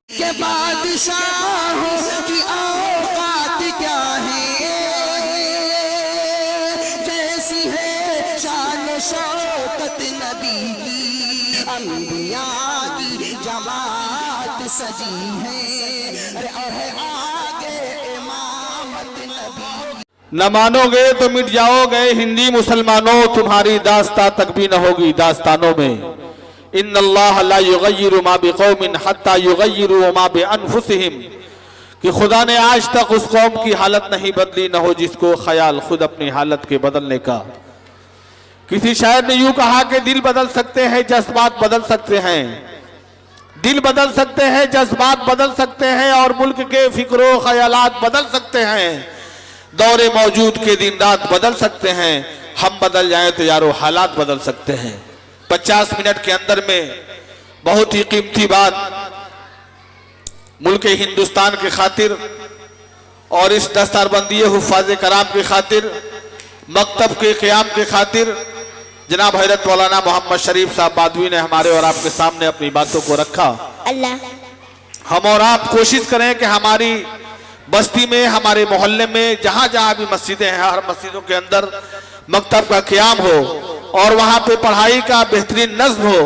के बादशाहों की औकात क्या है, जैसी है शान शौकत नबी की, अंबिया की जमात सजी है और है आगे इमामत नबी। न मानोगे तो मिट जाओगे हिंदी मुसलमानों, तुम्हारी दास्तां तक भी न होगी दास्तानों में। इन्नल्लाह ला युगय्यिरु मा बिक़ौमिन हत्ता युगय्यिरु मा बिअनफुसिहिम, कि खुदा ने आज तक उस कौम की हालत नहीं बदली न हो जिसको ख्याल खुद अपनी हालत के बदलने का। किसी शायर ने यूं कहा कि दिल बदल सकते हैं, जज्बात बदल सकते हैं, दिल बदल सकते हैं, जज्बात बदल सकते हैं और मुल्क के फिक्रो ख्यालात बदल सकते हैं, दौरे मौजूद के दिन रात बदल सकते हैं। हम बदल जाएं तो यारो हालात बदल सकते हैं। 50 मिनट के अंदर में बहुत ही कीमती बात मुल्क हिंदुस्तान के खातिर और इस दस्तारबंदी हुफ़ाज़ कराम के खातिर, मकतब के क़याम के खातिर जनाब हज़रत मौलाना मोहम्मद शरीफ साहब बादवी ने हमारे और आपके सामने अपनी बातों को रखा। हम और आप कोशिश करें कि हमारी बस्ती में, हमारे मोहल्ले में, जहाँ जहाँ भी मस्जिदें हैं, हर मस्जिदों के अंदर मकतब का क़याम हो और वहाँ पे पढ़ाई का बेहतरीन नज़्म हो।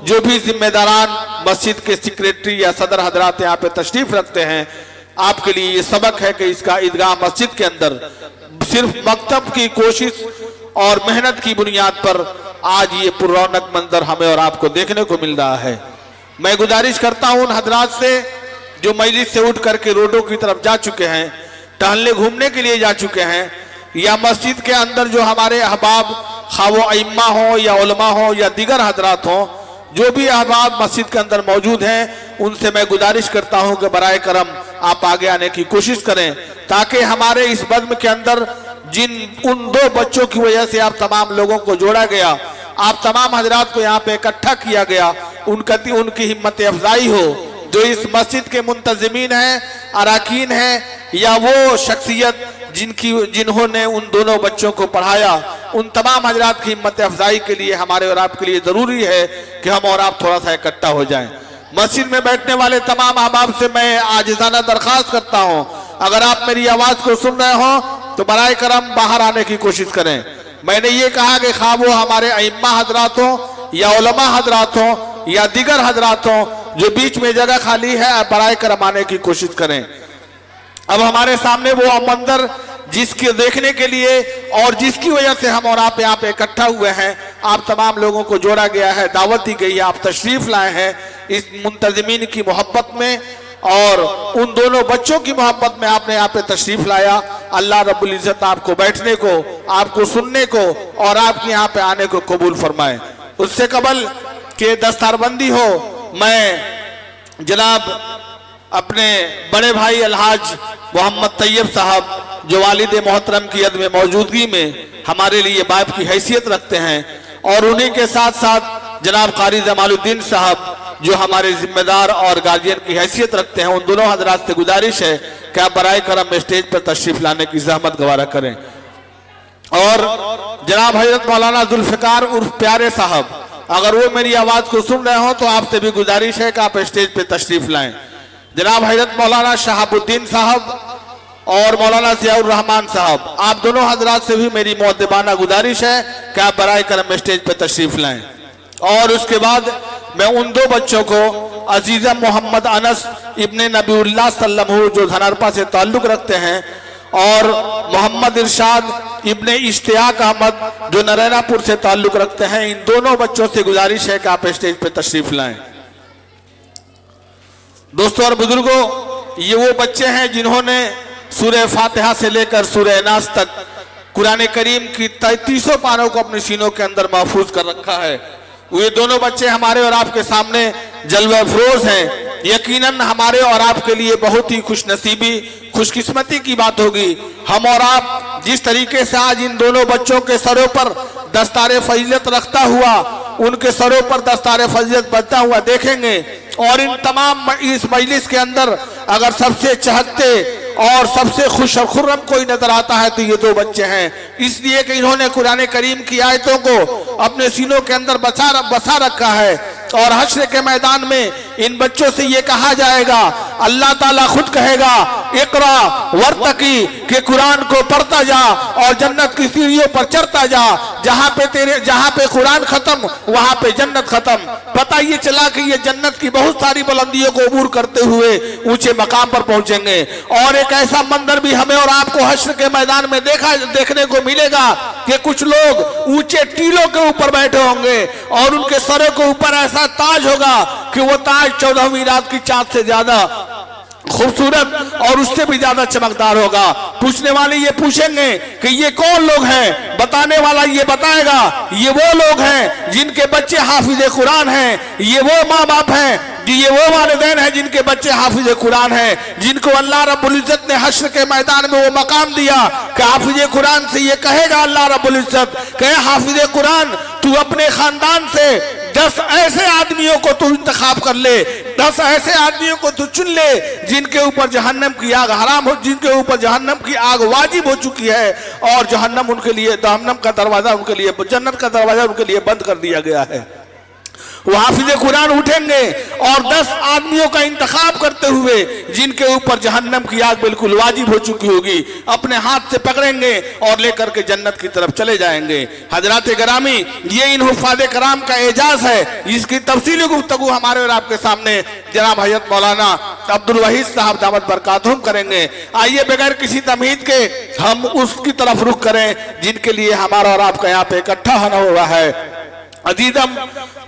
जो भी जिम्मेदारान मस्जिद के सेक्रेटरी या सदर हजरात यहाँ पे तशरीफ रखते हैं, आपके लिए ये सबक है कि इसका ईदगाह मस्जिद के अंदर सिर्फ मकतब की कोशिश और मेहनत की बुनियाद पर आज ये पुररौनक मंजर हमें और आपको देखने को मिल रहा है। मैं गुजारिश करता हूँ उन हजरात से जो मजलिस से उठ करके रोडों की तरफ जा चुके हैं, टहलने घूमने के लिए जा चुके हैं, या मस्जिद के अंदर जो हमारे अहबाब खा वो अइम्मा हो या उलमा हो या दीगर हजरात हो, जो भी अहबाब मस्जिद के अंदर मौजूद हैं, उनसे मैं गुजारिश करता हूं कि बराए करम आप आगे आने की कोशिश करें, ताकि हमारे इस बज़्म के अंदर जिन उन 2 बच्चों की वजह से आप तमाम लोगों को जोड़ा गया, आप तमाम हजरात को यहाँ पे इकट्ठा किया गया, उनकी हिम्मत अफजाई हो। जो इस मस्जिद के मुंतज़िमीन हैं, अराकीन हैं, या वो शख्सियत जिन्होंने उन दोनों बच्चों को पढ़ाया, उन तमाम हजरात की हिम्मत अफजाई के लिए हमारे और आपके लिए ज़रूरी है कि हम और आप थोड़ा सा इकट्ठा हो जाएं। मस्जिद में बैठने वाले तमाम अहबाब से मैं आजिज़ाना दरख्वास्त करता हूं, अगर आप मेरी आवाज़ को सुन रहे हो तो बराए करम बाहर आने की कोशिश करें। मैंने ये कहा कि खा वो हमारे अइम्मा हजरात हो या उलमा हजरात हो या दीगर हजरात हो, जो बीच में जगह खाली है, बराए करम आने की कोशिश करें। अब हमारे सामने वो मंजर जिसके देखने के लिए और जिसकी वजह से हम और आप यहाँ पे इकट्ठा हुए हैं, आप तमाम लोगों को जोड़ा गया है, दावत दी गई है, आप तशरीफ लाए हैं इस मुंतज़िमीन की मोहब्बत में और उन दोनों बच्चों की मोहब्बत में आपने यहाँ पे तशरीफ लाया। अल्लाह रब्बुल इज़्ज़त आपको बैठने को, आपको सुनने को और आपके यहाँ पे आने को कबूल फरमाए। उससे कबल के दस्तारबंदी हो, मैं जनाब अपने बड़े भाई अलहाज मोहम्मद तैयब साहब, जो वालिद मोहतरम की अदम मौजूदगी में हमारे लिए बाप की हैसियत रखते हैं, और उन्हीं के साथ साथ जनाब कारी जमालुद्दीन साहब जो हमारे जिम्मेदार और गार्जियन की हैसियत रखते हैं, उन दोनों हजरात से गुजारिश है कि आप बराए करम स्टेज पर तशरीफ लाने की जहमत गवारा करें। और जनाब हजरत मौलाना जुल्फ़िकार उर्फ प्यारे साहब, अगर वो मेरी आवाज़ को सुन रहे हो तो आपसे भी गुजारिश है कि आप स्टेज पर तशरीफ लाएं। जनाब हजरत मौलाना शहाबुद्दीन साहब और मौलाना ज़ियाउर रहमान साहब, आप दोनों हजरात से भी मेरी मुअद्दबाना गुजारिश है कि आप बराए करम स्टेज पर तशरीफ लाएं। और उसके बाद मैं उन 2 बच्चों को अजीज़ा मोहम्मद अनस इब्ने नबीउल्लाह सल्लल्लाहु जो धनरपा से ताल्लुक़ रखते हैं, और मोहम्मद इरशाद इब्ने इश्तियाक अहमद जो नरैनापुर से ताल्लुक़ रखते हैं, इन दोनों बच्चों से गुजारिश है कि आप स्टेज पर तशरीफ लाएं। दोस्तों और बुजुर्गों, ये वो बच्चे हैं जिन्होंने सूरह फातिहा से लेकर सूरह नास तक कुरान करीम की 33 पारों को अपने सीनों के अंदर महफूज कर रखा है। ये दोनों बच्चे हमारे और आपके सामने जलवा अफरोज हैं। यकीनन हमारे और आपके लिए बहुत ही खुशनसीबी, खुशकिस्मती की बात होगी। हम और आप जिस तरीके से आज इन दोनों बच्चों के सरों पर दस्तारे फजीलत रखता हुआ, उनके सरों पर दस्तारे फजीलत बजता हुआ देखेंगे, और इन तमाम इस मजलिस के अंदर अगर सबसे चहकते और सबसे खुश और खुर्रम कोई नजर आता है तो ये दो बच्चे हैं, इसलिए कि इन्होंने कुरान करीम की आयतों को अपने सीनों के अंदर बसा रखा है। और हश्र के मैदान में इन बच्चों से ये कहा जाएगा, अल्लाह ताला खुद कहेगा इकरा वर्तकी, कि कुरान को पढ़ता जा और जन्नत की सीढ़ियों पर चढ़ता जा, जहां पे कुरान खत्म वहां पे जन्नत खत्म। पता ये चला कि ये जन्नत की बहुत सारी बुलंदियों को अबूर करते हुए ऊंचे मकाम पर पहुंचेंगे। और एक ऐसा मंजर भी हमें और आपको हश्र के मैदान में देखने को मिलेगा कि कुछ लोग ऊंचे टीलों के ऊपर बैठे होंगे और उनके सरों के ऊपर ऐसा ताज होगा कि वो ताज 14वीं रात की चांद से ज्यादा खूबसूरत और उससे भी ज्यादा चमकदार होगा। पूछने वाले ये पूछेंगे कि ये कौन लोग हैं, बताने वाला ये बताएगा ये वो लोग हैं जिनके बच्चे हाफिज कुरान हैं, ये वो माँ बाप हैं, ये वो वालिदैन हैं जिनके बच्चे हाफिज कुरान हैं, जिनको अल्लाह रब्बुल इज्जत ने हश्र के मैदान में वो मकाम दिया कि हाफिज कुरान से ये कहेगा अल्लाह रब्बुल इज्जत, कहे हाफिज कुरान तू अपने खानदान से 10 ऐसे आदमियों को तू इंतखाब कर ले, 10 ऐसे आदमियों को तू चुन ले जिनके ऊपर जहन्नम की आग हराम हो, जिनके ऊपर जहन्नम की आग वाजिब हो चुकी है और जहन्नम उनके लिए, जहन्नम का दरवाजा उनके लिए, जन्नत का दरवाजा उनके लिए बंद कर दिया गया है। वो हाफिज कुरान उठेंगे और 10 आदमियों का इंतखाब करते हुए जिनके ऊपर जहन्नम की आग बिल्कुल वाजिब हो चुकी होगी, अपने हाथ से पकड़ेंगे और लेकर के जन्नत की तरफ चले जाएंगे। हजरात गिरामी, ये इन हुफ़ाज़े कराम का एजाज है, इसकी तफसीली गुफ्तगू हमारे और आपके सामने जनाब हज़रत मौलाना अब्दुल वहीद साहब दामत बरकातहुम करेंगे। आइए बगैर किसी तमहीद के हम उसकी तरफ रुख करें जिनके लिए हमारा और आपका यहाँ पे इकट्ठा होना हुआ है। अजीजम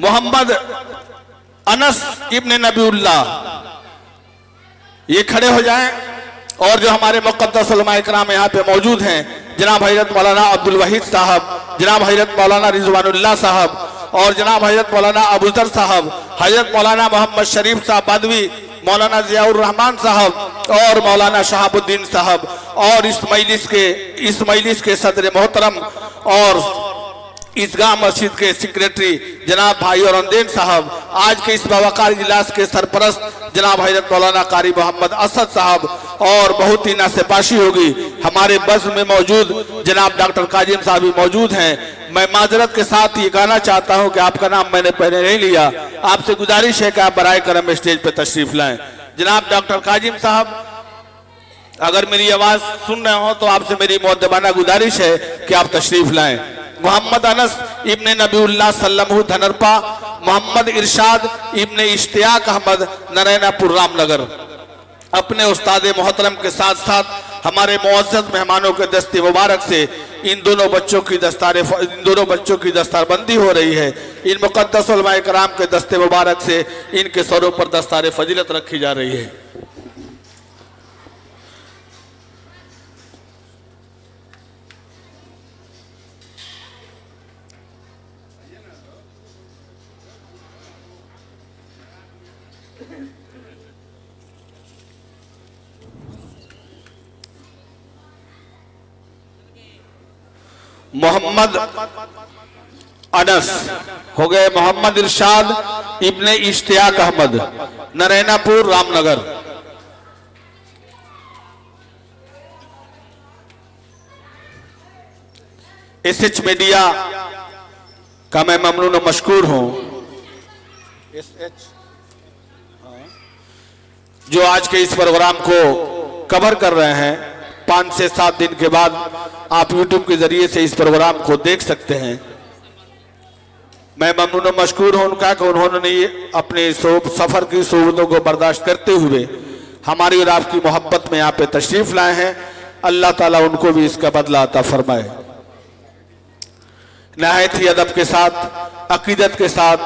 मोहम्मद अनस इब्ने नबीउल्लाह, ये खड़े हो जाएं और जो हमारे मुक़द्दस उलमाए किराम यहाँ पे मौजूद हैं, जनाब हज़रत मौलाना अब्दुल वहीद साहब, जनाब हज़रत मौलाना रिजवानुल्लाह साहब और जनाब हज़रत मौलाना अबूजर साहब, हज़रत मौलाना मोहम्मद शरीफ साहब बादवी, मौलाना ज़ियाउर रहमान साहब और मौलाना शहाबुद्दीन साहब और इस मजलिस के सदर मोहतरम और ईदगाह मस्जिद के सेक्रेटरी जनाब भाई और अंदेन साहब, आज के इस बावकार इजलास के सरपरस्त जनाब हज़रत मौलाना कारी मोहम्मद असद साहब और बहुत ही नासेपाशी होगी हमारे बस में मौजूद जनाब डॉक्टर काजिम साहब भी मौजूद हैं। मैं माजरत के साथ ये कहना चाहता हूँ कि आपका नाम मैंने पहले नहीं लिया, आपसे गुजारिश है कि आप बराए करम स्टेज पर तशरीफ लाएं। जनाब डॉक्टर काजिम साहब, अगर मेरी आवाज़ सुन रहे हो तो आपसे मेरी मुअद्दबाना गुजारिश है कि आप तशरीफ लाएं। मोहम्मद अनस इब्ने नबीउल्लाह सल्लमहु धनरपा, मोहम्मद इरशाद इब्ने इश्तियाक अहमद नरैनापुर रामनगर, अपने उस्ताद मोहतरम के साथ साथ हमारे मुअज़्ज़ज़ मेहमानों के दस्ते मुबारक से इन दोनों बच्चों की दस्तारबंदी हो रही है। इन मुक़द्दस उलमाए किराम के दस्ते मुबारक से इनके सरों पर दस्तार फजीलत रखी जा रही है। मोहम्मद अनस हो गए, मोहम्मद इरशाद इब्ने इश्तियाक अहमद नरैनापुर रामनगर। एसएच मीडिया का मैं ममनून मशकूर हूं, जो आज के इस प्रोग्राम को कवर कर रहे हैं। 5 से 7 दिन के बाद आप यूट्यूब के जरिए से इस प्रोग्राम को देख सकते हैं। मैं ममनून मशकूर हूं उनका कि उन्होंने अपने सफर की सोबतों को बर्दाश्त करते हुए हमारी और आपकी मोहब्बत में यहाँ पे तशरीफ लाए हैं। अल्लाह ताला उनको भी इसका बदला अता फरमाए। नहायत ही अदब के साथ, अकीदत के साथ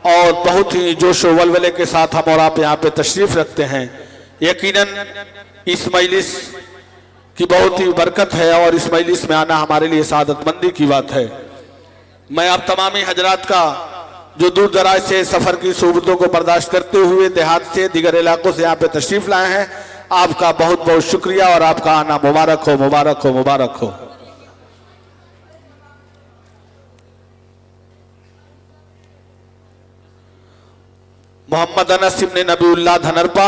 और बहुत ही जोश व वलवले के साथ हम और आप यहाँ पे तशरीफ रखते हैं। यकीनन इस मजलिस की बहुत ही बरकत है और इस मजलिस में आना हमारे लिए सादतमंदी की बात है। मैं आप तमामी हजरात का जो दूर दराज से सफ़र की सूबतों को बर्दाश्त करते हुए देहात से दीगर इलाकों से यहाँ पे तशरीफ लाए हैं, आपका बहुत बहुत शुक्रिया और आपका आना मुबारक हो, मुबारक हो, मुबारक हो। मोहम्मद अनस इब्ने नबीउल्लाह धनरपा,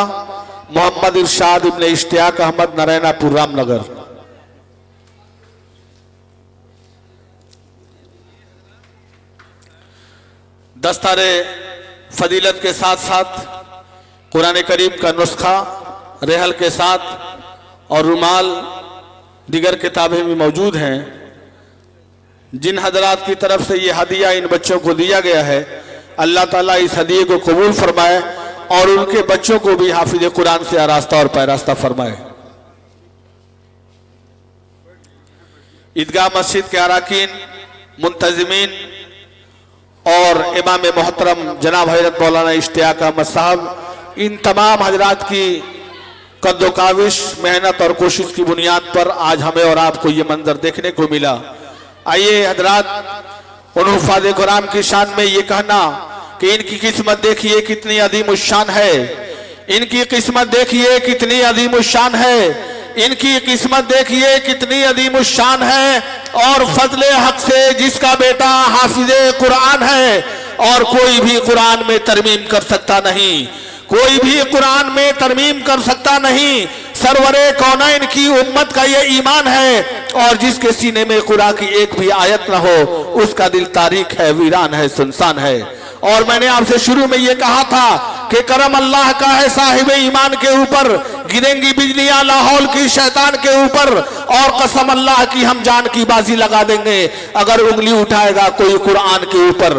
मोहम्मद इरशाद इब्ने इश्तियाक अहमद नारायणपुर रामनगर। दस्तारे फजीलत के साथ साथ कुरान करीम का नुस्खा रेहल के साथ और रुमाल दिगर किताबें भी मौजूद हैं। जिन हजरात की तरफ से ये हदिया इन बच्चों को दिया गया है, अल्लाह ताला इस हदिये को कबूल फरमाए और उनके बच्चों को भी हाफिज कुरान से आरास्ता और पैरास्ता फरमाए। ईदगाह मस्जिद के अराकीन, मुंतजिमीन और इमाम मोहतरम जनाब हजरत मौलाना इश्तियाक अहमद साहब, इन तमाम हजरात की कद्दो काविश, मेहनत और कोशिश की बुनियाद पर आज हमें और आपको ये मंजर देखने को मिला। आइए हजरात, उन हुफ़ाज़े कुरान की शान में ये कहना कि इनकी किस्मत देखिए कितनी अजीम शान है, इनकी किस्मत देखिए कितनी अजीम शान है, इनकी किस्मत देखिए कितनी अजीम शान है। और फजले हक से जिसका बेटा हाफिजे कुरान है और कोई भी कुरान में तरमीम कर सकता नहीं, कोई भी कुरान में तरमीम कर सकता नहीं। सरवरे कौनैन की उम्मत का ये ईमान है और जिसके सीने में कुरान की एक भी आयत न हो उसका दिल तारीख है, वीरान है, सुनसान है। और मैंने आपसे शुरू में ये कहा था कि करम अल्लाह का है साहिब ईमान के ऊपर, गिरेंगी बिजलियां लाहौल की शैतान के ऊपर, और कसम अल्लाह की हम जान की बाजी लगा देंगे अगर उंगली उठाएगा कोई कुरान के ऊपर।